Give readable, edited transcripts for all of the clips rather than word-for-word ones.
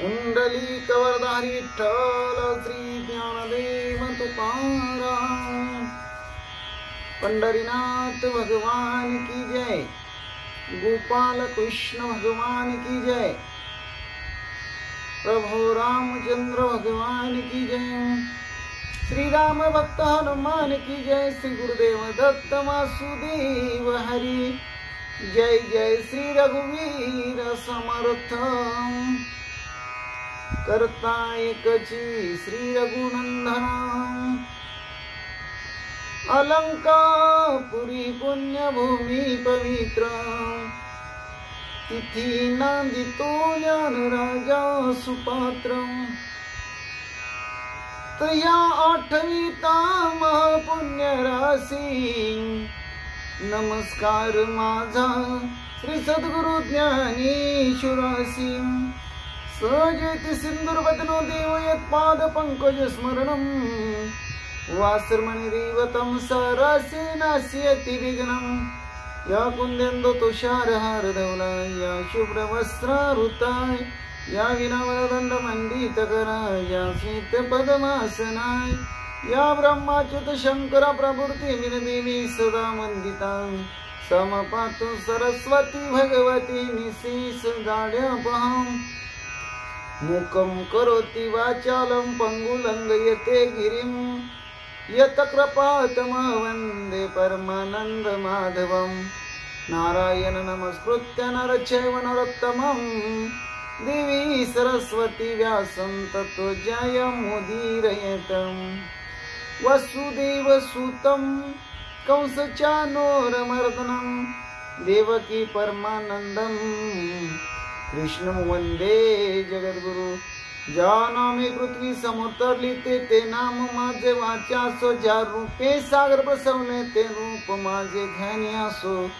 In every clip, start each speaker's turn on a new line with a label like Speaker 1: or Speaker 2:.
Speaker 1: कुंडलिक वरदारी विठ्ठल श्री ज्ञानदेव तुकाराम। पंढरीनाथ भगवान की जय। गोपाल कृष्ण भगवान की जय। प्रभु रामचंद्र भगवान की जय। श्री राम भक्त हनुमान की जय। श्री गुरुदेव दत्त वासुदेव हरि जय। जय श्री रघुवीर समर्थ। करता एकची श्री रघुनंदन। अलंकापुरी पुण्यभूमी पवित्र। तिथी नांदितो ज्ञान राजा सुपात्र। तया आठविता महापुण्य राशी। नमस्कार माझा श्री सद्गुरु ज्ञानेश्वरासी। सहजेति सिंदूरवदनो देव यत्पाद पंकज स्मरणम। वासरमणिरीवतं सरसे नास्यति विघ्नं। या कुंदेन्दु तुषारहार धवला। या शुभ्रवस्त्रावृताय। या विनवरदण्डमण्डितकराय। या श्वेतपद्मासनाय। या ब्रह्माच्युत शंकर प्रभृति विनदेवी सदा वन्दिता। समपातु सरस्वती भगवती निशेष गाढ्यापहम्। मूकं करोति वाचालं पंगुलंघयते गिरिं। यत्कृपातमः वन्दे परमानंद माधवं। नारायण नमस्कृत्य नरचैव नरोत्तमं। देवी सरस्वती व्यासं ततो जयमुदीरयेतं। वसुदेवसुतं कंसचानूरमर्दनं। देवकी परमानंदं कृष्ण वंदे जगद्गुरु। ज्या नामे पृथ्वी समोरली ते नाम माझे वाच्यासो। ज्या रूपे सागर बसवले ते रूप माझे ध्यानियासो।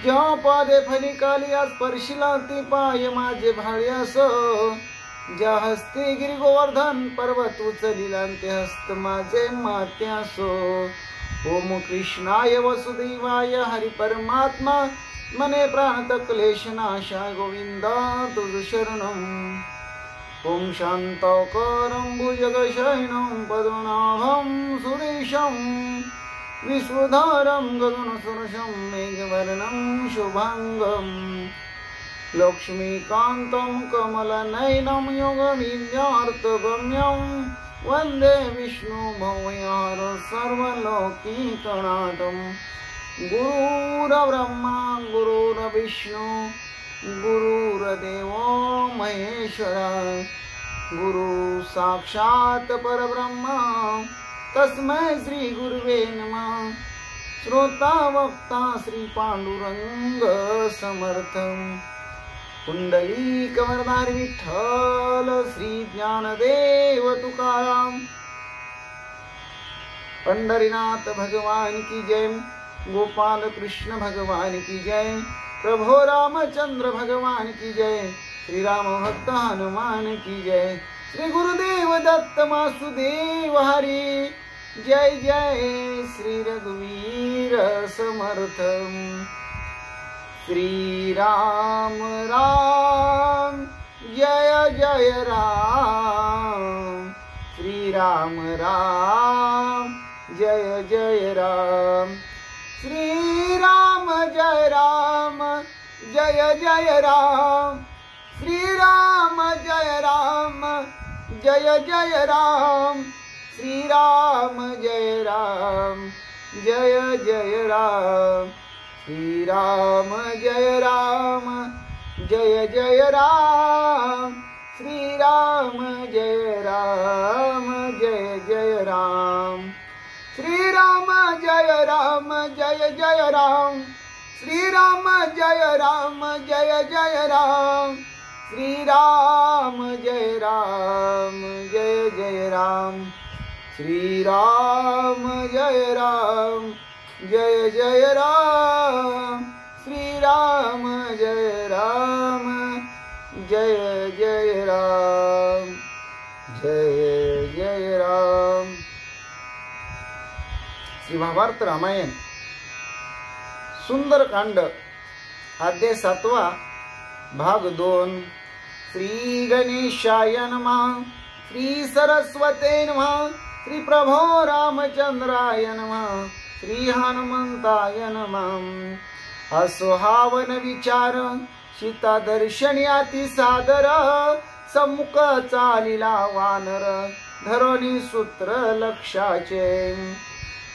Speaker 1: ज्या पादे फलिकाली आज स्पर्शिला ते पाय माझे भाळ्यासो। ज्या हस्ते गिरी गोवर्धन पर्वत उचलिला ते हस्त माझे मात्यासो। ओम कृष्णाय वसुदेवाय हरि परमात्मा। मने प्राणत क्लेशनाशाय गोविंदा तुझ शरणम। ओम शांताकारं भुजगशयनं पद्मनाभं सुरेशं। विश्वधारं गगनसदृशं मेघवर्णं शुभांगं। लक्ष्मीकान्तं कमलनयनं योगविद्यार्थगम्यं। वन्दे विष्णुभवयार सर्वलोकीकनाथं। गुरुर्ब्रह्मा गुरुर्विष्णु गुरुर्देवो महेश्वरा। गुरु साक्षात् परब्रह्म तस्मै श्री गुरुवे नमः। श्रोता वक्ता श्री पांडुरंग समर्थ। कुंडलिक वरदारी विठ्ठल श्री ज्ञानदेव तुकाराम। पंढरीनाथ भगवान की जय। गोपाल कृष्ण भगवान की जय। प्रभु रामचंद्र भगवान की जय। श्री राम भक्त हनुमान की जय। श्री गुरुदेव दत्त वासुदेव हरि जय। जय श्री रघुवीर समर्थ। श्री राम राम जय जय राम। श्री राम राम जय जय राम। श्री राम जय राम जय जय राम। श्री राम जय राम जय जय राम। श्री राम जय राम जय जय राम। श्री राम जय राम जय जय राम। श्री राम जय राम जय जय राम। श्री राम जय राम जय जय राम। श्री राम जय राम जय जय राम। श्री राम जय राम जय जय राम। श्री राम जय राम जय जय राम। श्री राम जय राम जय जय राम जय जय राम। श्री महाभारत रामायण सुंदरकांड अध्याय 7 भाग 2 श्री गणेशाय नमः, श्री सरस्वते नमः, श्री प्रभो रामचंद्राय नमः, श्री हनुमंताय नमः। असुहावन विचार सीता दर्शन्याती सादर, सम्मुख चालिला वानर धरोनी सूत्र लक्षाचे।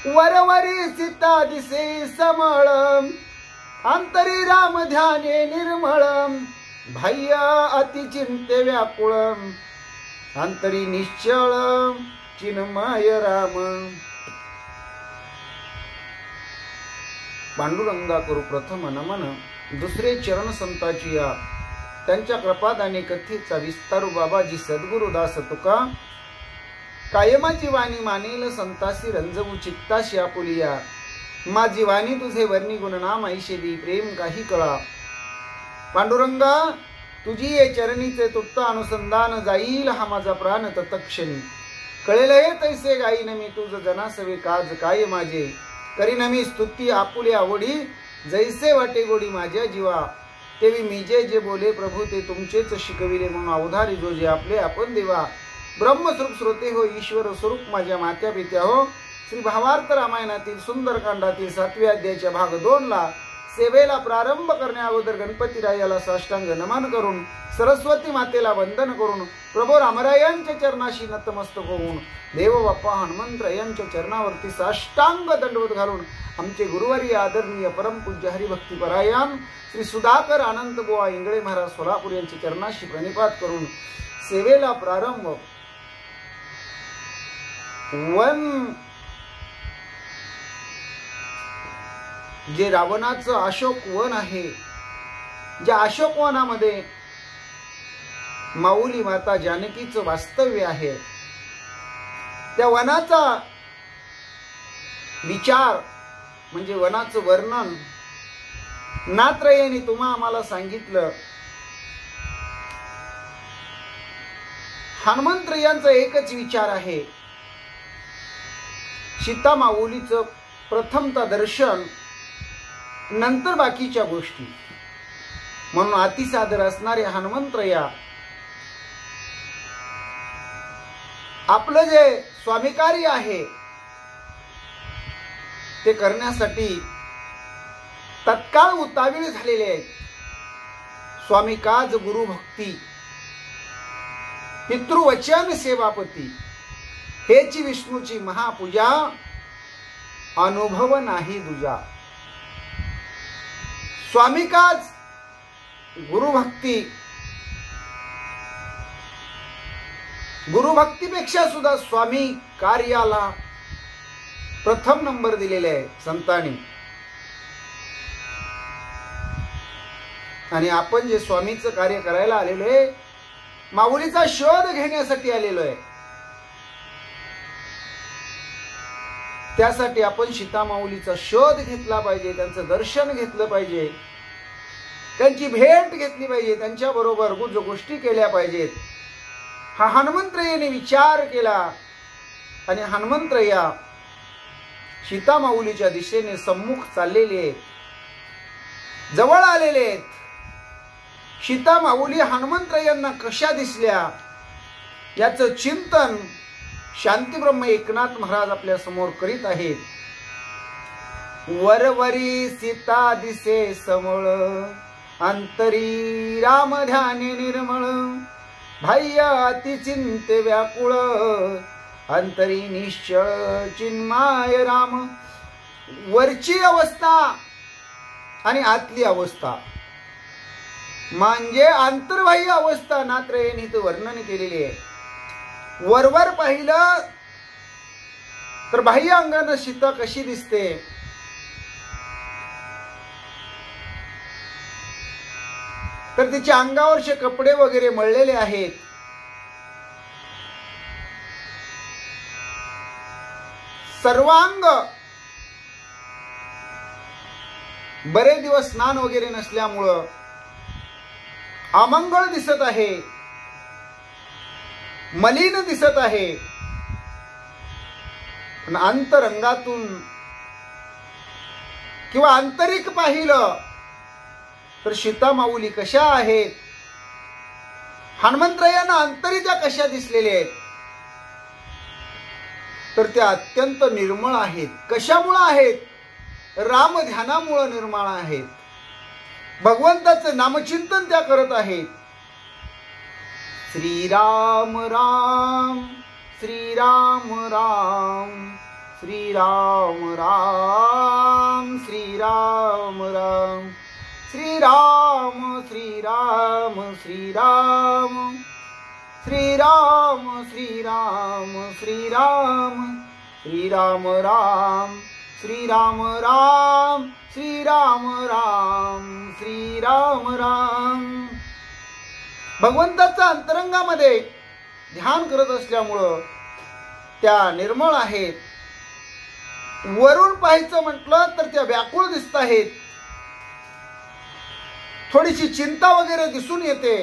Speaker 1: वरवरी सीता दिसे समळ, अंतरी राम ध्याने निर्मळ, बाह्य अति चिंते व्याकुळ, अंतरी निश्चळ चिन्मय राम। पांडुरंगा करू प्रथम नमन, दुसरे चरण संताची या, त्यांच्या कृपादाने कथेचा विस्तारू बाबाजी सद्गुरु दास तुका। कायमाची वाणी मानेल संतासी, रंजवू चित्ताशी आपुलिया, माझी वाणी तुझे वर्णी गुणनाम ऐशे दी, प्रेम काही कळा। पांडुरंगा तुझी ये चरणीचे तुट्ट अनुसंधान, जाईल हा माझा प्राण तत्क्षणी। कळेल हे तैसे गाईन मी तुझ जनासवे काज काय माझे, करीन मी स्तुती आपुले आवडी, जैसे वाटे गोडी माझ्या जीवा। तेवी मी जे बोले प्रभू ते तुमचेच शिकविले, म्हणून अवधारी जो जे आपले आपण देवा। ब्रह्मस्वरूप श्रोते हो ईश्वर स्वरूप माझ्या मात्या पित्या हो। श्री भावार्थ रामायणातील सुंदरकांडातील 7व्या अध्यायाच्या भाग 2 ला सेवेला प्रारंभ करण्या अगोदर गणपती रायाला साष्टांग नमन करून, सरस्वती मातेला वंदन करून, प्रभू रामरायांच्या चरणाशी नतमस्तक होऊन, देव बाप्पा हनुमंतरायांच्या चरणावरती साष्टांग दंडवत घालून, आमचे गुरुवारी आदरणीय परमपूज्य हरिभक्ती परायण श्री सुधाकर आनंद बुवा इंगळे महाराज सोलापूर यांच्या चरणाशी प्रणिपात करून सेवेला प्रारंभ। वन जे रावणाचं अशोक वन आहे, ज्या अशोक वनामध्ये माऊली माता जानकीचं वास्तव्य आहे, त्या वनाचा विचार म्हणजे वनाचं वर्णन नात्रयाने तुम्हा आम्हाला सांगितलं। हनुमंतरायांचा एकच विचार आहे, सीता माऊलीचं प्रथमता दर्शन, नंतर बाकीच्या गोष्टी। म्हणून अतिसादर असणारे हनुमंतराया आपलं जे स्वामीकार्य आहे ते करण्यासाठी तत्काळ उतावीळ झालेले आहेत। स्वामी काज गुरु भक्ती, पितृवचन सेवापती, हेची विष्णूची महापूजा, अनुभव नाही दुजा। स्वामी काज गुरुभक्ती, गुरुभक्तीपेक्षा सुद्धा स्वामी कार्याला प्रथम नंबर दिलेले आहे संतांनी। आणि आपण जे स्वामीचं कार्य करायला आलेलो आहे, माऊलीचा शोध घेण्यासाठी आलेलो आहे, त्यासाठी आपण सीता माऊलीचा शोध घेतला पाहिजे, त्यांचं दर्शन घेतलं पाहिजे, त्यांची भेट घेतली पाहिजे, त्यांच्या बरोबर गुज गोष्टी केल्या पाहिजेत। हा हनुमंतरायाने विचार केला आणि हनुमंतराया सीता माऊलीच्या दिशेने सम्मुख चाललेले आहेत, जवळ आलेले आहेत। सीता माऊली हनुमंतरायांना कशा दिसल्या याचं चिंतन शांतीब्रह्म एकनाथ महाराज आपल्या समोर करीत आहेत। वरवरी सीता दिसे समळ, अंतरी राम ध्याने निर्मळ, बाह्य अति चिंते व्याकुळ, अंतरी निश्चळ चिन्मय राम। वरची अवस्था आणि आतली अवस्था म्हणजे अंतर्बाह्य अवस्था नात्रयाने इथं वर्णन केलेली आहे। वरवर पाहिलं तर बाह्य अंगाने सीता कशी दिसते, तर तिच्या अंगावरचे कपडे वगैरे मळलेले आहेत, सर्वांग बरे दिवस स्नान वगैरे नसल्यामुळं अमंगळ दिसत आहे, मलिन दिसत आहे। पण अंतरंगातून किंवा आंतरिक पाहिलं तर सीता माऊली कशा आहेत हनुमंतरायांना अंतरी त्या कशा दिसलेल्या आहेत, तर त्या अत्यंत निर्मळ आहेत. कशामुळे आहेत? राम ध्यानामुळे निर्माण आहेत. भगवंताचं नामचिंतन त्या करत आहेत. श्रीराम राम श्रीराम राम श्रीराम राम श्रीराम राम श्रीराम श्रीराम श्रीराम श्रीराम श्रीराम श्रीराम श्रीराम राम श्रीराम राम श्रीराम राम श्रीराम राम. भगवंताच्या अंतरंगामध्ये ध्यान करत असल्यामुळं त्या निर्मळ आहेत. वरून पाहायचं म्हटलं तर त्या व्याकुळ दिसत आहेत. थोडीशी चिंता वगैरे दिसून येते,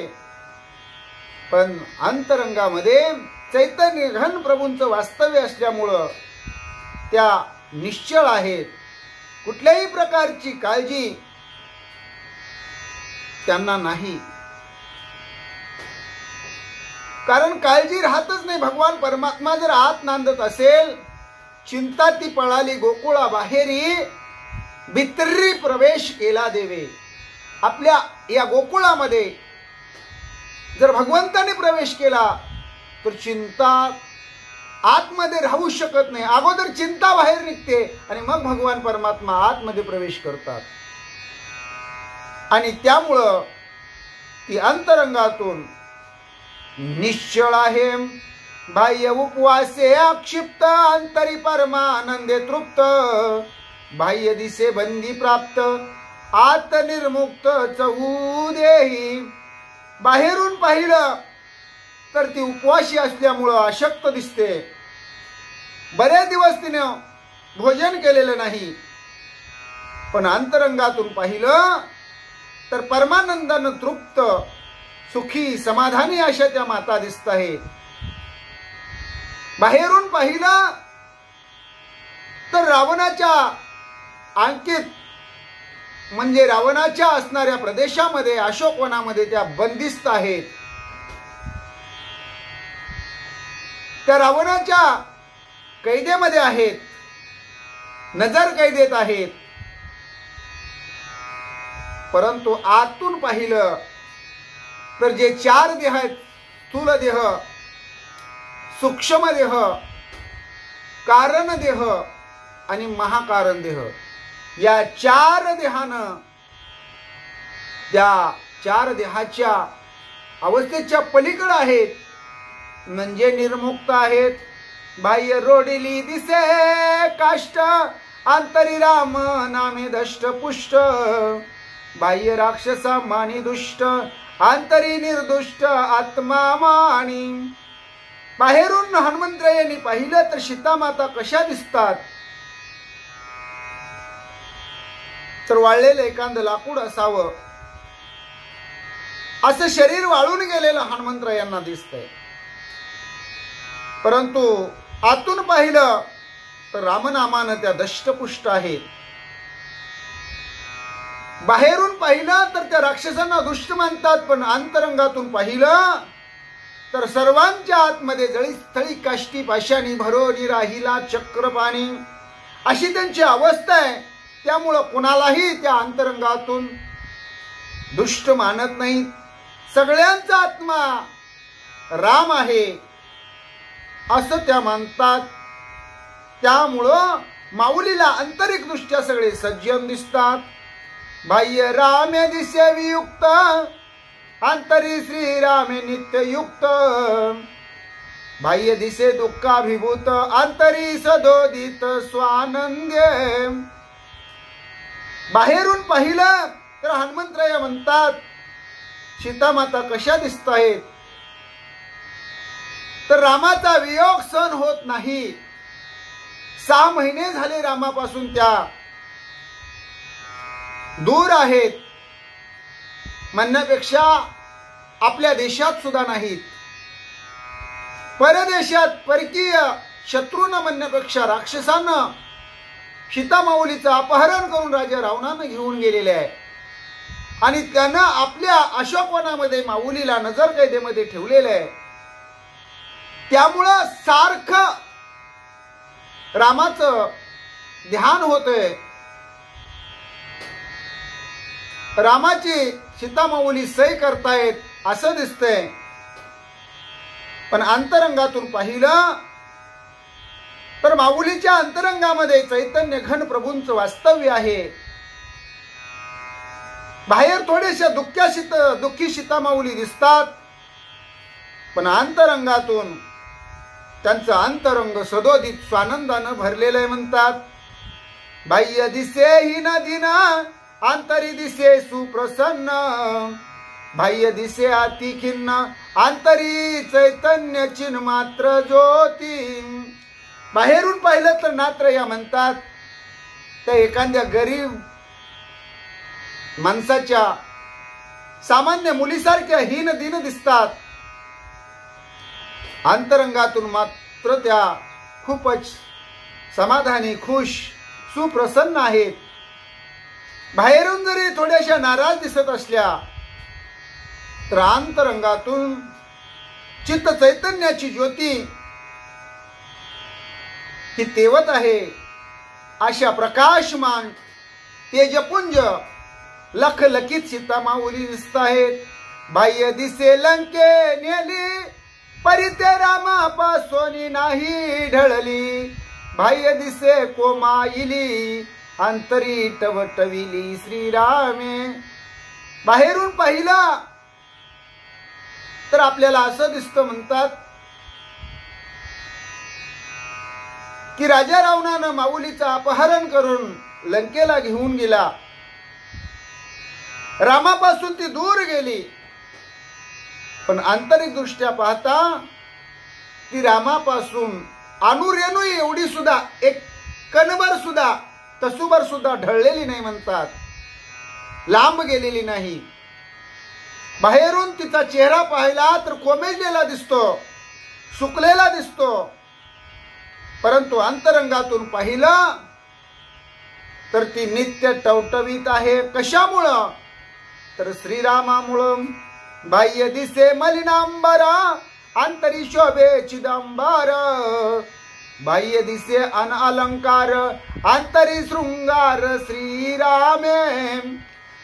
Speaker 1: पण अंतरंगामध्ये चैतन्य घन प्रभूंचं वास्तव्य असल्यामुळं त्या निश्चळ आहेत. कुठल्याही प्रकारची काळजी त्यांना नाही, कारण काळजी राहतच नाही. भगवान परमात्मा जर आत नांदत असेल, चिंता ती पळाली गोकुळा बाहेरी, भित्री प्रवेश केला देवे. आपल्या या गोकुळामध्ये जर भगवंताने प्रवेश केला तर चिंता आतमध्ये राहू शकत नाही. अगोदर चिंता बाहेर निघते आणि मग भगवान परमात्मा आतमध्ये प्रवेश करतात. आणि त्यामुळं ती अंतरंगातून निश्चळ आहे. बाह्य उपवासे अक्षिप्त, अंतरी परमानंदे तृप्त. बाह्य दिसे बंदी प्राप्त, आत निर्मुक्त चहू देही. बाहेरून पाहिलं तर ती उपवाशी असल्यामुळं अशक्त दिसते. बरेच दिवस तिनं भोजन केलेलं नाही, पण अंतरंगातून पाहिलं तर परमानंदानं तृप्त, सुखी, समाधानी अशा त्या माता दिसत आहेत. बाहेरून पाहिलं तर रावणाच्या अंकित म्हणजे रावणाच्या असणाऱ्या प्रदेशामध्ये, अशोकवनामध्ये त्या बंदिस्त आहेत. त्या रावणाच्या कैदेमध्ये आहेत, नजर कैदेत आहेत. परंतु आतून पाहिलं तर जे चार देह आहेत, स्थूल देह, सूक्ष्म देह, कारण देह आणि महाकारण देह, या चार देहानं, त्या चार देहाच्या अवस्थेच्या पलीकडे आहेत, म्हणजे निर्मुक्त आहेत. बाह्य रोडिली दिसे काष्ट, अंतरी राम नामे दष्ट पुष्ट. बाह्य राक्षसा मानी दुष्ट, अंतरी निर्दुष्ट आत्मा मानी. बाहेरून हनुमंतरायांनी पाहिलं तर सीतामाता कशा दिसतात, तर वाळलेलं एखादं लाकूड असावं असं शरीर वाळून गेलेलं हनुमंतरायांना दिसतंय. परंतु आतून पाहिलं तर रामनामानं त्या दष्टपुष्ट आहेत. बाहेरून पाहिलं तर त्या राक्षसांना दुष्ट मानतात, पण अंतरंगातून पाहिलं तर सर्वांच्या आतमध्ये जळीस्थळी काष्टी पाशानी भरोनी राहिला चक्रपाणी अशी त्यांची अवस्था आहे. त्यामुळं कुणालाही त्या अंतरंगातून दुष्ट मानत नाहीत. सगळ्यांचा आत्मा राम आहे असं त्या मानतात. त्यामुळं माऊलीला आंतरिक दृष्ट्या सगळे सज्जन दिसतात. बाह्य रामे दिसे वियुक्त, अंतरी श्रीरामे नित्ययुक्त. बाह्य दिसे दुःखाभिभूत, अंतरी सदोदित स्वानंद्य. बाहेरून पाहिलं तर हनुमंतराय म्हणतात सीतामाता कशा दिसत आहेत, तर रामाचा वियोग सहन होत नाही. 6 महिने झाले रामापासून त्या दूर आहेत. म्हणण्यापेक्षा आपल्या देशात सुद्धा नाहीत, परदेशात परकीय शत्रूंना म्हणण्यापेक्षा राक्षसांना सीता माऊलीचं अपहरण करून राजा रावणानं घेऊन गेलेले आहे. आणि त्यानं आपल्या अशोकवनामध्ये माऊलीला नजर कैदेमध्ये ठेवलेलं आहे. त्यामुळं सारखं रामाचं ध्यान होतंय. रामाची सीता माऊली सई करतायत असं दिसतंय. पण अंतरंगातून पाहिलं तर माऊलीच्या अंतरंगामध्ये चैतन्य घन प्रभूंचं वास्तव्य आहे. बाहेर थोडेशा दुःखी सीता माऊली दिसतात, पण अंतरंगातून त्यांचं अंतरंग सदोदित स्वानंदानं भरलेलं आहे. म्हणतात बाह्य दिसे हीन दिन आंतरी दिसे सुप्रसन्न, बाह्य दिसे अति खिन्न आंतरी चैतन्य चिन्ह मात्र ज्योती. बाहेरून पाहिलं तर नात्र या म्हणतात त्या एखाद्या गरीब माणसाच्या सामान्य मुलीसारख्या हीन दिन दिसतात. अंतरंगातून मात्र त्या खूपच समाधानी, खुश, सुप्रसन्न आहेत. बाहेरून जरी थोड्याशा नाराज दिसत असल्या तर अंतरंगातून चित्त चैतन्याची ज्योती ही तेवत आहे. अशा प्रकाशमान तेजपुंज लखलखित सीता माऊली दिसत आहेत. बाह्य दिसे लंके नेली परिते रामापासून नाही ढळली, बाह्य दिसे कोमाईली अंतरी टवटविली श्रीरामे. बाहेरून पाहिलं तर आपल्याला असं दिसतं, म्हणतात की राजा रावणानं माऊलीचं अपहरण करून लंकेला घेऊन गेला. रामापासून ती दूर गेली, पण आंतरिक दृष्ट्या पाहता ती रामापासून अनुरेणू एवढी सुद्धा, एक कणभर सुद्धा, तसूभर सुद्धा ढळलेली नाही. म्हणतात लांब गेलेली नाही. बाहेरून तिचा चेहरा पाहिला तर कोमेजलेला दिसतो, सुकलेला दिसतो, परंतु अंतरंगातून पाहिलं तर ती नित्य टवटवीत आहे. कशामुळं तर श्रीरामामुळं. बाह्य दिसे मलिनांबर अंतरी शोभे चिदंबर, बाह्य दिसे अन अलंकार अंतरी शृंगार श्रीरामे.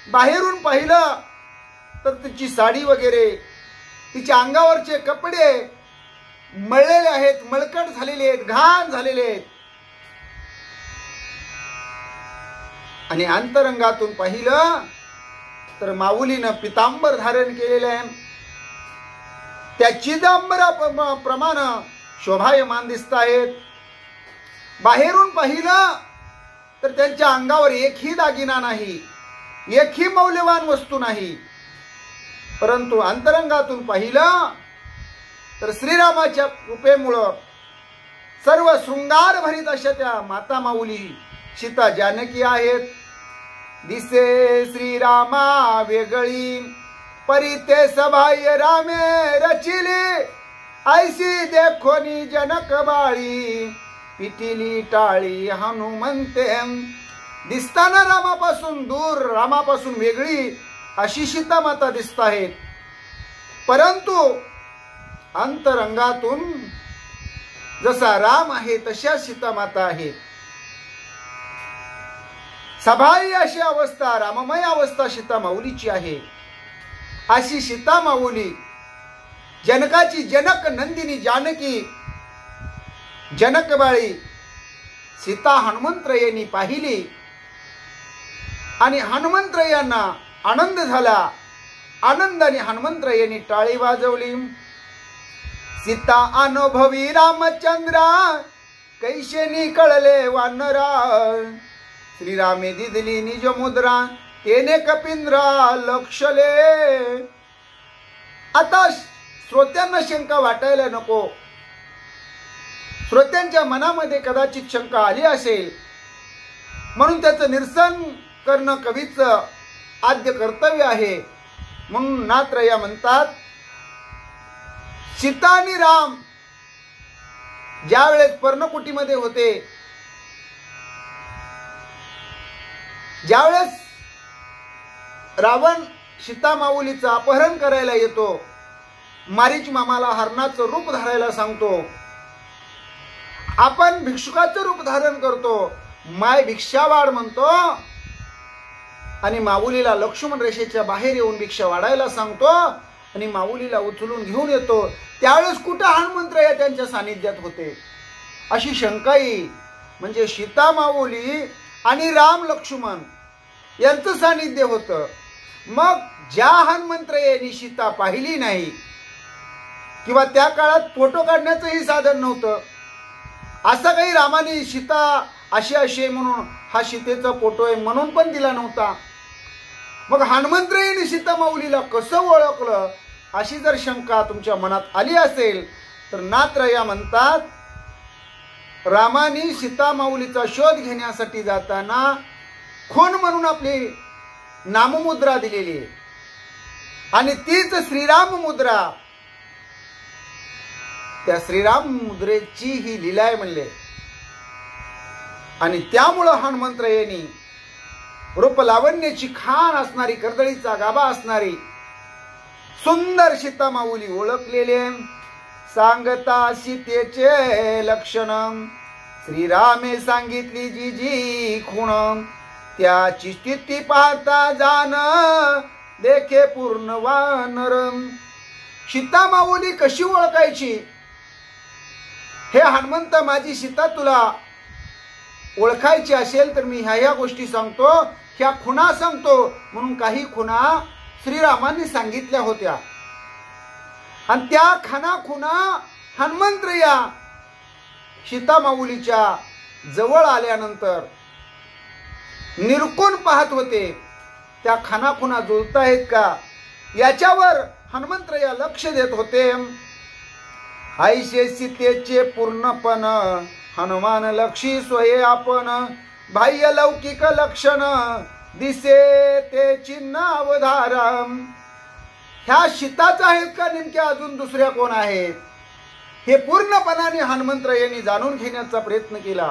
Speaker 1: बाहेरून पाहिलं तर तिची साडी वगैरे, तिच्या अंगावरचे कपडे मळलेले आहेत, मळकट झालेले आहेत, घाण झालेले आहेत. आणि अंतरंगातून पाहिलं तर माऊलीनं पितांबर धारण केलेलं आहे. त्या चिदंबराप्रमाणे शोभायमान दिसत आहेत. बाहेरून पाहिलं तर त्यांच्या अंगावर एकही दागिना नाही, एकही मौल्यवान वस्तू नाही, परंतु अंतरंगातून पाहिलं तर श्रीरामाच्या कृपेमुळं सर्व शृंगार भरित अशा त्या माता माऊली सीता जानकी आहेत. दिसे श्रीरामा वेगळी परिते सभाय रामे रचिली, ऐसी देखोनी जनक बाळी पिटिली टाळी हनुमंते. दिसताना रामापासून दूर, रामापासून वेगळी अशी सीता माता दिसत आहेत, परंतु अंतरंगातून जसा राम आहे तशा सीता माता आहेत. सभाई अशी अवस्था, राममय अवस्था सीता माऊलीची आहे. अशी सीता माऊली जनकाची जनक नंदिनी जानकी जनकबाळी सीता हनुमंतरायांनी पाहिली आणि हनुमंतरायांना आनंद झाला. आनंदाने हनुमंतरायांनी टाळी वाजवली. सीता अनुभवी रामचंद्रा कैशेनी कळले वानरा, श्रीरामे दिदली निज मुद्रा तेने कपिंद्रा लक्षले. आता श्रोत्यांना शंका वाटायला नको. श्रोत्यांच्या मनामध्ये कदाचित शंका आली असेल, म्हणून त्याचं निरसन करणं कवीचं आद्य कर्तव्य आहे. म्हणून नात्रया म्हणतात सीता आणि राम ज्या वेळेस पर्णकुटीमध्ये होते, ज्यावेळेस रावण सीता माऊलीचं अपहरण करायला येतो, मारीच मामाला हरणाचं रूप धरायला सांगतो, आपण भिक्षुकाचं रूप धारण करतो, माय भिक्षा वाढ म्हणतो आणि माऊलीला लक्ष्मण रेषेच्या बाहेर येऊन भिक्षा वाढायला सांगतो आणि माऊलीला उचलून घेऊन येतो. त्यावेळेस कुठं हनुमंतराय त्यांच्या सानिध्यात होते अशी शंका येईल. म्हणजे सीता माऊली आणि राम लक्ष्मण यांचं सानिध्य होतं. मग ज्या हनुमंतरायांनी सीता पाहिली नाही किंवा त्या काळात फोटो काढण्याचंही साधन नव्हतं, असं काही रामाने सीता अशी अशी म्हणून हा सीतेचा फोटो आहे म्हणून पण दिला नव्हता. मग हनुमंतरायांनी सीता माऊलीला कसं ओळखलं अशी जर शंका तुमच्या मनात आली असेल तर नाथराया म्हणतात, रामाने सीता माऊलीचा शोध घेण्यासाठी जाताना खून म्हणून आपली नाममुद्रा दिलेली आहे आणि तीच श्रीराम मुद्रा, त्या श्रीराम मुद्रेची ही लीला आहे म्हणले. आणि त्यामुळं हनुमंतरायांनी रूप लावण्याची खान असणारी, कर्दळीचा गाभा असणारी सुंदर सीता माऊली ओळखलेले. सांगता सीतेचे लक्षण श्रीरामे सांगितली जी जी खूण, त्याची स्थिती पाहता जाण देखे पूर्ण वानर. सीता माऊली कशी ओळखायची हे हनुमंत, माझी सीता तुला ओळखायची असेल तर मी ह्या गोष्टी सांगतो, ह्या खुणा सांगतो. म्हणून काही खुणा श्रीरामांनी सांगितल्या होत्या आणि त्या खाना खुणा हनुमंतराया सीता माऊलीच्या जवळ आल्यानंतर निरखून पाहत होते. त्या खाना खुणा जुळत आहेत का याच्यावर हनुमंतराया लक्ष देत होते. ऐसे सीतेचे पूर्णपण हनुमान लक्षी स्वये आपण, बाह्य लौकिक लक्षण दिसे ते चिन्ह अवधारम. ह्या सीताच आहेत का नेमक्या अजून दुसऱ्या कोण आहेत हे पूर्णपणाने हनुमंतरायांनी जाणून घेण्याचा प्रयत्न केला.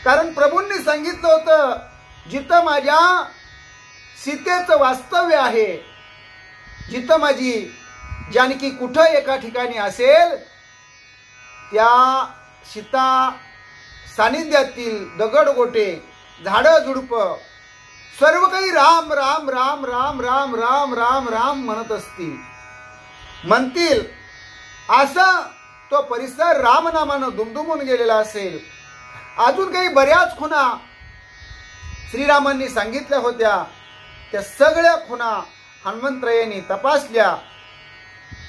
Speaker 1: कारण प्रभूंनी सांगितलं होतं, जिथं माझ्या सीतेचं वास्तव्य आहे, जिथं माझी जानकी कुठं एका ठिकाणी असेल त्या सीता सानिध्यातील दगडगोटे, झाडं झुडप सर्व काही राम राम राम राम राम राम राम राम म्हणत असतील, म्हणतील असा तो परिसर रामनामानं दुमदुमून गेलेला असेल. अजून काही बऱ्याच खुणा श्रीरामांनी सांगितल्या होत्या. त्या सगळ्या खुणा हनुमंतरायांनी तपासल्या,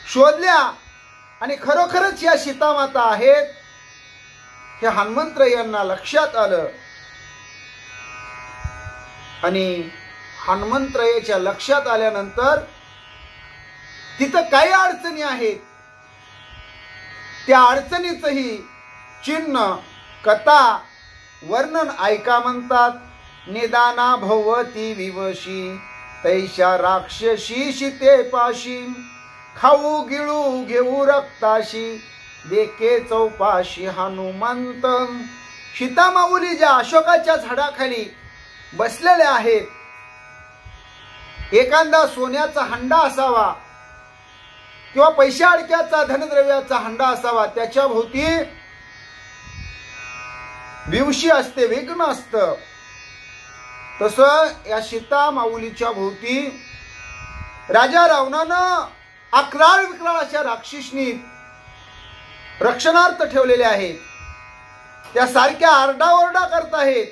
Speaker 1: शोधल्या आणि खरोखरच या सीतामाता आहेत हे हनुमंतरायांना लक्षात आलं. आणि हनुमंतरायाच्या लक्षात आल्यानंतर तिथं काही अडचणी आहेत, त्या अडचणीचंही चिन्ह, कथा, वर्णन ऐका. म्हणतात, निदाना भवती विवशी तैशा राक्षसी सीते पाशी, खाऊ गिळू घेऊ रक्ताशी देखे चौपाशी हनुमंत. सीता माऊली ज्या अशोकाच्या झाडाखाली बसलेल्या आहेत, एखादा सोन्याचा हंडा असावा किंवा पैशा अडक्याचा धनद्रव्याचा हंडा असावा, त्याच्या भोवती विवशी असते, विघ्न असतं. तसं या सीता माऊलीच्या भोवती राजा रावणानं अकराळ विक्राळ अशा राक्षसनी रक्षणार्थ ठेवलेले आहेत. त्या सारख्या आरडाओरडा करत आहेत,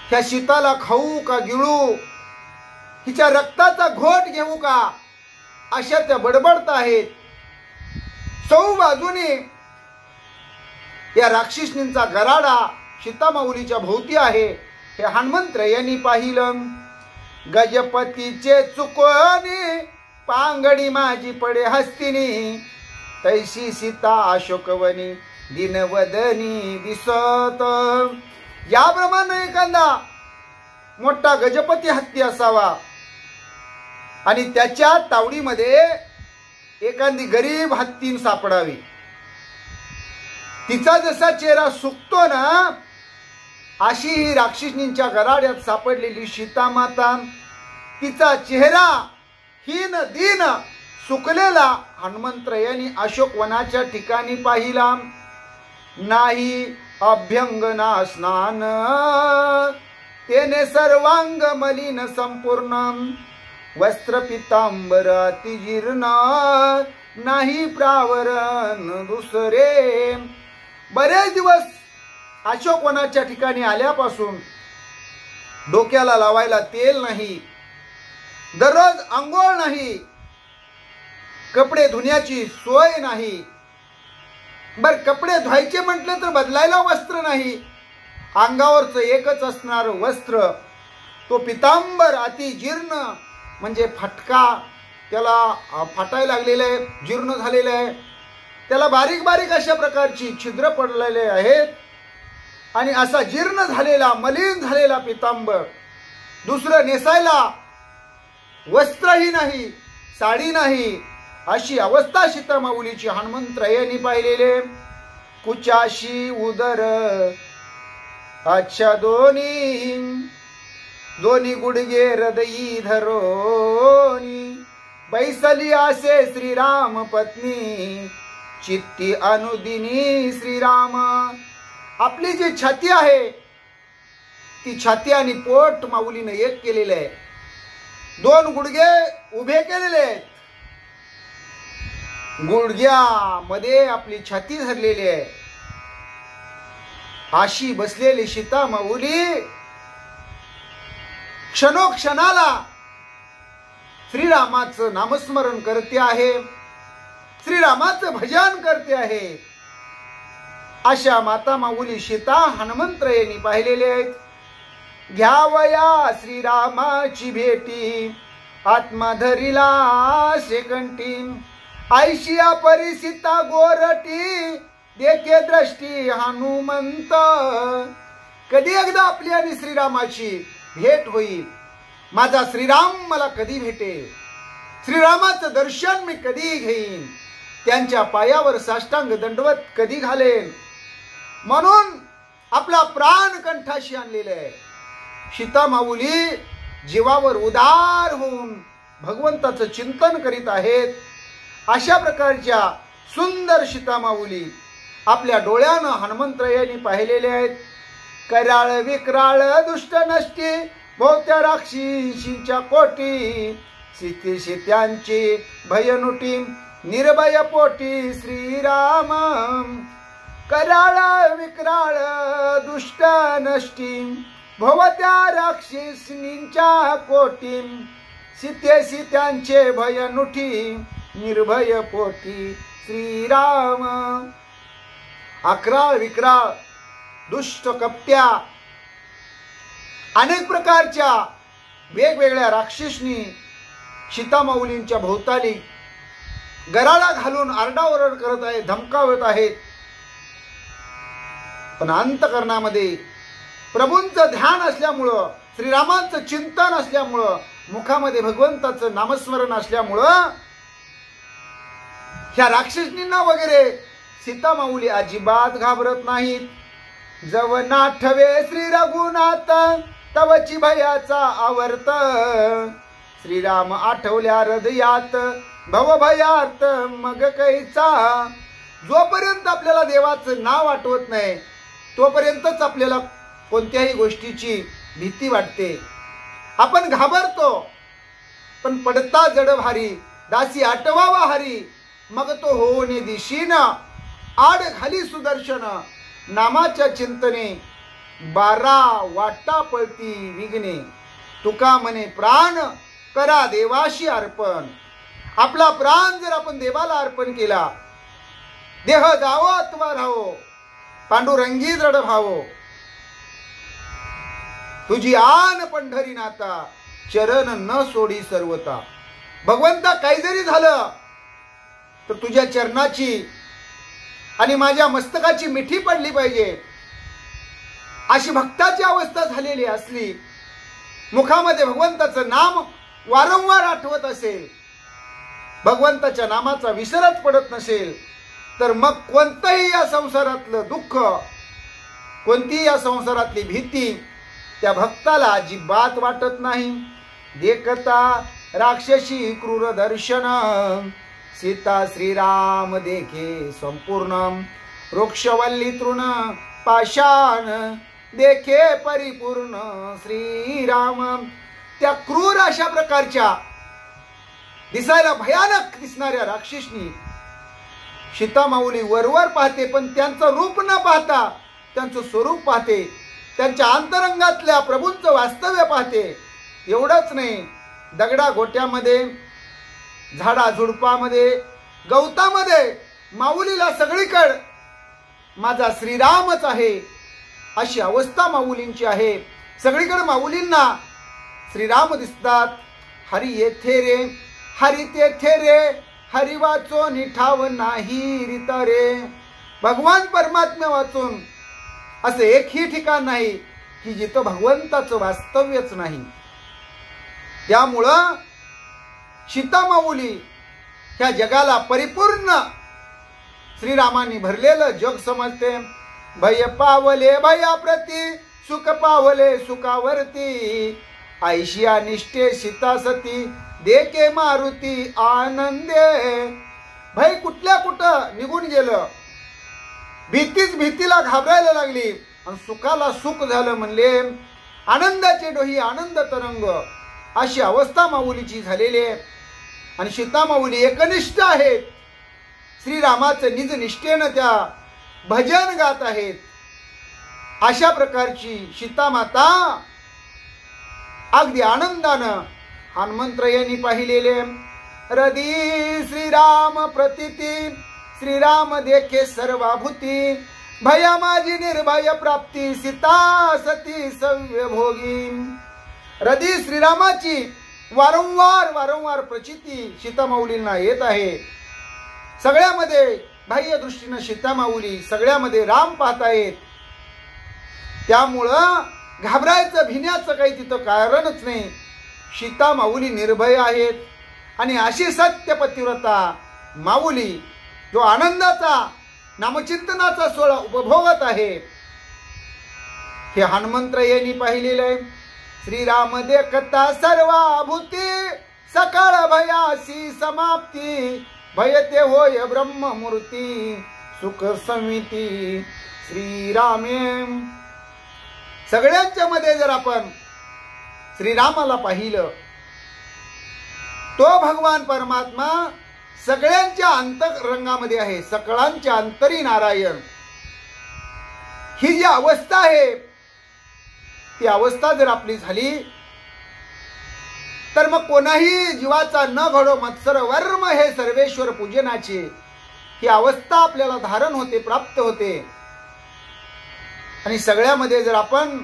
Speaker 1: ह्या सीताला खाऊ का गिळू, हिच्या रक्ताचा घोट घेऊ का, अशा त्या बडबडत आहेत. चौ बाजूने या राक्षसनींचा गराडा सीता माऊलीच्या भोवती आहे. हे हनुमंतरायांनी पाहिलं. गजपतीचे चुकोनी पांगडी माझी पडे हस्तिनी, तैशी सीता अशोकवनी दिनवदनी दिसत. याप्रमाणे एखादा मोठा गजपती हत्ती असावा आणि त्याच्या तावडीमध्ये एखादी गरीब हत्तीन सापडावी. तिचा जसा चेहरा सुकतो ना अशी ही राक्षसिणींच्या गराड्यात सापडलेली सीता माता, तिचा चेहरा हीन दीन सुकलेला हनुमंतरायांनी अशोकवनाच्या ठिकाणी पाहिला. नाही अभ्यंगना स्नान तेने सर्वांग मलिन संपूर्ण, वस्त्र पितांबर अतिजीर्ण नाही प्रावरण दुसरे. बरेच दिवस अशोकवनाच्या ठिकाणी आल्यापासून डोक्याला लावायला तेल नाही, दररोज अंघोळ नाही, कपडे धुण्याची सोय नाही. बर कपडे धुवायचे म्हटले तर बदलायला वस्त्र नाही. अंगावरचं एकच असणार वस्त्र तो पितांबर अतिजीर्ण म्हणजे फटका, त्याला फाटायला लागलेलं आहे, जीर्ण झालेलं आहे, त्याला बारीक बारीक अशा प्रकारची छिद्र पडलेले आहेत. आणि असा जीर्ण झालेला मलिन झालेला पितांबर, दुसरं नेसायला वस्त्रही नाही, साडी नाही, अशी अवस्था सीतामाऊलीची हनुमंतरायांनी पाहिलेले. कुचाशी उदर अच्छा दोन्ही, दोन्ही गुडगे हृदयी धरोनी, बैसली असे श्रीराम पत्नी, चित्ती अनुदिनी श्रीराम. आपली जी छाती आहे ती छाती आणि पोट माऊलीने एक केलेले आहे. दोन गुडघे उभे केलेले आहेत, गुडघ्यामध्ये आपली छाती धरलेली आहे. अशी बसलेली सीता माऊली क्षणोक्षणाला श्रीरामाचं नामस्मरण करते आहे, श्रीरामाचं भजन करते आहे. अशा माता माऊली सीता हनुमंतरायांनी पाहिलेले आहेत. घ्यावया श्रीरामाची भेटी, आत्मा धरिला शेकंठी, ऐशिया परिसीता गोरटी, देखे दृष्टी हनुमंत. कधी एकदा आपली आणि श्रीरामाची भेट होईल, माझा श्रीराम मला कधी भेटेल, श्रीरामाचं दर्शन मी कधी घेईन, त्यांच्या पायावर साष्टांग दंडवत कधी घालेन, म्हणून आपला प्राण कंठाशी आणलेला आहे. सीता माऊली जीवावर उदार होऊन भगवंताचं चिंतन करीत आहेत. अशा प्रकारच्या सुंदर सीता माऊली आपल्या डोळ्यानं हनुमंतरायांनी पाहिलेले आहेत. कराळ विक्राळ दुष्ट नष्टी भोवत्या राक्षसींच्या कोटी, सीते सीत्यांची भयनुटी निर्भय पोटी श्रीराम. कराळ विक्राळ दुष्ट नष्टी भोवत्या राक्षसींच्या कोटी, सीते सीत्यांचे भयनुठी निर्भय पोटी श्रीराम. अक्राळ विक्राळ दुष्ट कपट्या अनेक प्रकारच्या वेगवेगळ्या राक्षसनी सीता माऊलींच्या भोवताली गराळा घालून आरडाओरड करत आहेत, धमकावत आहेत. पण अंतकरणामध्ये प्रभूंचं ध्यान असल्यामुळं, श्रीरामांचं चिंतन असल्यामुळं, मुखामध्ये भगवंताचं नामस्मरण असल्यामुळं ह्या राक्षसनींना वगैरे सीता माऊली अजिबात घाबरत नाहीत. जव नाठवे श्री रघुनाथ तवची भयाचा आवर्त, श्रीराम आठवल्या हृदयात भवभयात मग कैचा. जोपर्यंत आपल्याला देवाचं नाव आठवत नाही तोपर्यंतच आपल्याला कोणत्याही गोष्टीची भीती वाटते, आपण घाबरतो. पण पडता जड भारी दासी आटवावा हरी, मग तो होऊन दिशीन आड खाली सुदर्शन. नामाच्या चिंतने 12 वाटा पळती विघ्ने, तुका म्हणे प्राण करा देवाशी अर्पण. आपला प्राण जर आपण देवाला अर्पण केला, देह जावो अथवा राहो, पांडुरंगी दृढ भावो, तुझी आन पंढरीनाथा चरण न सोडी सर्वता. भगवंता काही जरी झालं तर तुझ्या चरणाची आणि माझ्या मस्तकाची मिठी पडली पाहिजे, अशी भक्ताची अवस्था झालेली असली, मुखामध्ये भगवंताचं नाम वारंवार आठवत असेल, भगवंताच्या नामाचा विसरच पडत नसेल, तर मग कोणतंही या संसारातलं दुःख कोणती या संसारातली भीती त्या भक्ताला अजिबात वाटत नाही. देखता राक्षसी क्रूर दर्शन, सीता श्रीराम देखे संपूर्ण. वृक्षवल्ली तृण पाषाण, देखे परिपूर्ण श्रीराम. त्या क्रूर अशा प्रकारच्या दिसायला भयानक दिसणाऱ्या राक्षसनी सीता माऊली वरवर पाहते, पण त्यांचं रूप न पाहता त्यांचं स्वरूप पाहते, त्यांच्या अंतरंगातल्या प्रभूंचं वास्तव्य पाहते. एवढंच नाही, दगडा गोट्यामध्ये, झाडा झुडपामध्ये, गवतामध्ये माऊलीला सगळीकडे माझा श्रीरामच आहे अशी अवस्था माऊलींची आहे. सगळीकडे माऊलींना श्रीराम दिसतात. हरी येथे रे, हरी तेथे रे, हरी वाचो निठाव नाही रित रे. भगवान परमात्मा वाचून असं एकही ठिकाण नाही की जिथं भगवंताचं वास्तव्यच नाही. त्यामुळं सीता माऊली ह्या जगाला परिपूर्ण श्रीरामांनी भरलेलं जग समजते. भय पावले भयाप्रती, सुख पावले सुखावरती. ऐशिया निष्ठे सीता सती, देके मारुती आनंदे. भय कुठल्या कुठं निघून गेलं, भीतीच भीतीला घाबरायला लागली आणि सुखाला सुख झालं म्हणले. आनंदाचे डोही आनंद तरंग अशी अवस्था माऊलीची झालेली आहे. आणि सीता माऊली एकनिष्ठ आहेत, श्रीरामाचं निज निष्ठेनं त्या भजन गात आहेत. अशा प्रकारची सीता माता अगदी आनंदानं हनुमंतरायांनी पाहिलेले. हृदी श्रीराम प्रतीती, श्रीराम देखे सर्वाभूती. भया माझी निर्भय प्राप्ती, सीता सती सव्य भोगी. हृदी श्रीरामाची वारंवार वारंवार प्रचिती सीता माऊलींना येत आहे. सगळ्यामध्ये बाह्य दृष्टीनं सीता माऊली, सगळ्यामध्ये राम पाहतायत. त्यामुळं घाबरायचं भिण्याचं काही तिथं कारणच नाही. सीता माऊली निर्भय आहेत. आणि अशी सत्य पतिव्रता माऊली जो आनंदाचा नामचिंतनाचा सोहळा उपभोगत आहे, हे हनुमंतरायांनी पाहिलेलं आहे. श्रीराम देखता सर्वाभूती, सकाळ भयासी समाप्ती. भयते होय ब्रह्ममूर्ती, सुख समिती श्रीरामे. सगळ्यांच्या मध्ये जर आपण श्रीरामाला पाहिलं, तो भगवान परमात्मा सगळ्यांच्या अंतरंगामध्ये आहे. सकळांच्या अंतरी नारायण. ही जी अवस्था आहे, ती अवस्था जर आपली झाली तर मग कोणाही जीवाचा न घडो मत्सर वर्म हे सर्वेश्वर पूजनाची ही अवस्था आपल्याला धारण होते, प्राप्त होते. आणि सगळ्यामध्ये जर आपण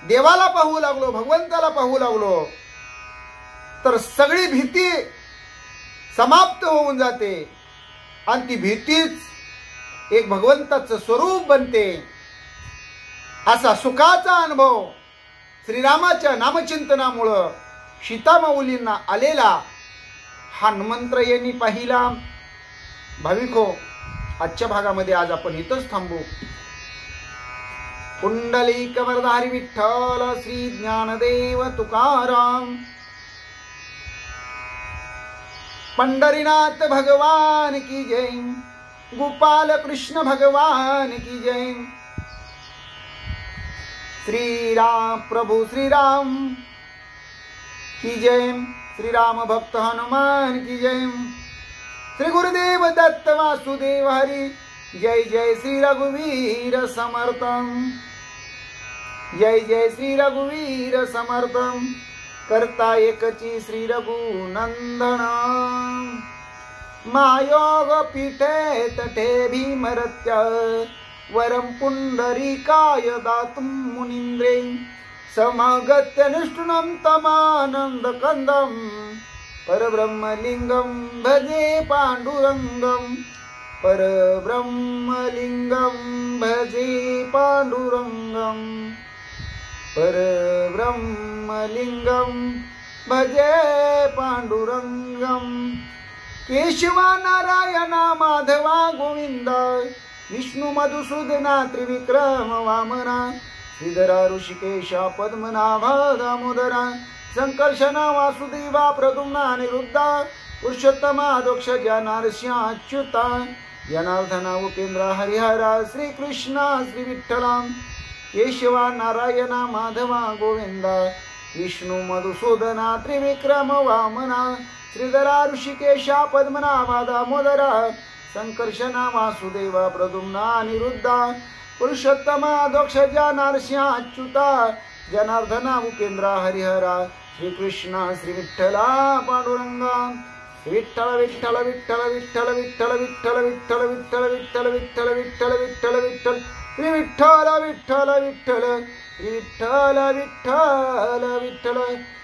Speaker 1: देवाला पाहू लागलो, भगवंताला पाहू लागलो, तर सगळी भीती समाप्त होऊन जाते. आणि ती भीतीच एक भगवंताचं स्वरूप बनते. असा सुखाचा अनुभव श्रीरामाच्या नामचिंतनामुळं सीता माऊलींना आलेला हनुमंतरायांनी पाहिला. भाविको, आजच्या भागामध्ये आज आपण इथंच थांबू. पुंडलिक वरदारी विठ्ठल श्री ज्ञानदेव तुकाराम. पंढरीनाथ भगवान की जय. गोपाल कृष्ण भगवान की जय. श्री राम प्रभु श्री राम की जय. श्री राम भक्त हनुमान की जय. श्री गुरुदेव दत्त वासुदेव हरी. जय जय श्री रघुवीर समर्थ. जय जय श्री रघुवीर समर्थ. करता एकची श्री रघुनंदन. मायोग पीठे तटे भीमरत्य. वरम पुंडरीकाय दातुं मुनीन्द्रे. समगत्य निष्ठुनं तमानंद कंदम. परब्रह्मलिंगम भजे पांडुरंगम. परब्रह्मलिंगम भजे पांडुरंगम. परब्रह्मलिंगम भजे पांडुरंगम. केशवा नारायणा माधवा गोविंद. विष्णू मधुसूदना त्रिविक्रम वामना श्रीधरा ऋषिकेशा पद्मनाभा दामोदरा संकर्षणा वासुदेवा प्रद्युम्ना अनिरुद्धा पुरुषोत्तमा दोक्षजा नरसिंहा अच्युता जनार्दना उपेंद्र हरिहरा श्रीकृष्णा श्री विठ्ठला केशवा नारायणा माधवा गोविंदा विष्णू मधुसूदना त्रिविक्रम वामना श्रीधरा ऋषिकेशा पद्मनाभा दामोदरा संकर्षणा वासुदेवा प्रद्युम्ना अनिरुद्धा पुरुषोत्तमा दोक्षजा नरसिंहा अच्युता जनार्दना उपेंद्र हरिहरा श्रीकृष्णा श्री विठ्ठला पांडुरंगा विठ्ठल विठ्ठल विठ्ठल विठ्ठल विठ्ठल विठ्ठल विठ्ठल विठ्ठल विठ्ठल विठ्ठल विठ्ठल विठ्ठल विठ्ठल श्री विठ्ठल विठ्ठल विठ्ठल श्री विठ्ठल विठ्ठल विठ्ठल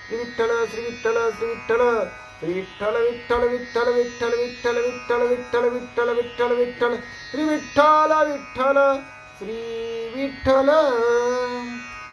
Speaker 1: श्री विठ्ठल श्री विठ्ठल श्री विठ्ठल श्री विठ्ठल विठ्ठल विठ्ठल विठ्ठल विठ्ठल विठ्ठल विठ्ठल विठ्ठल विठ्ठल विठ्ठल श्री विठ्ठल विठ्ठल श्री विठ्ठल।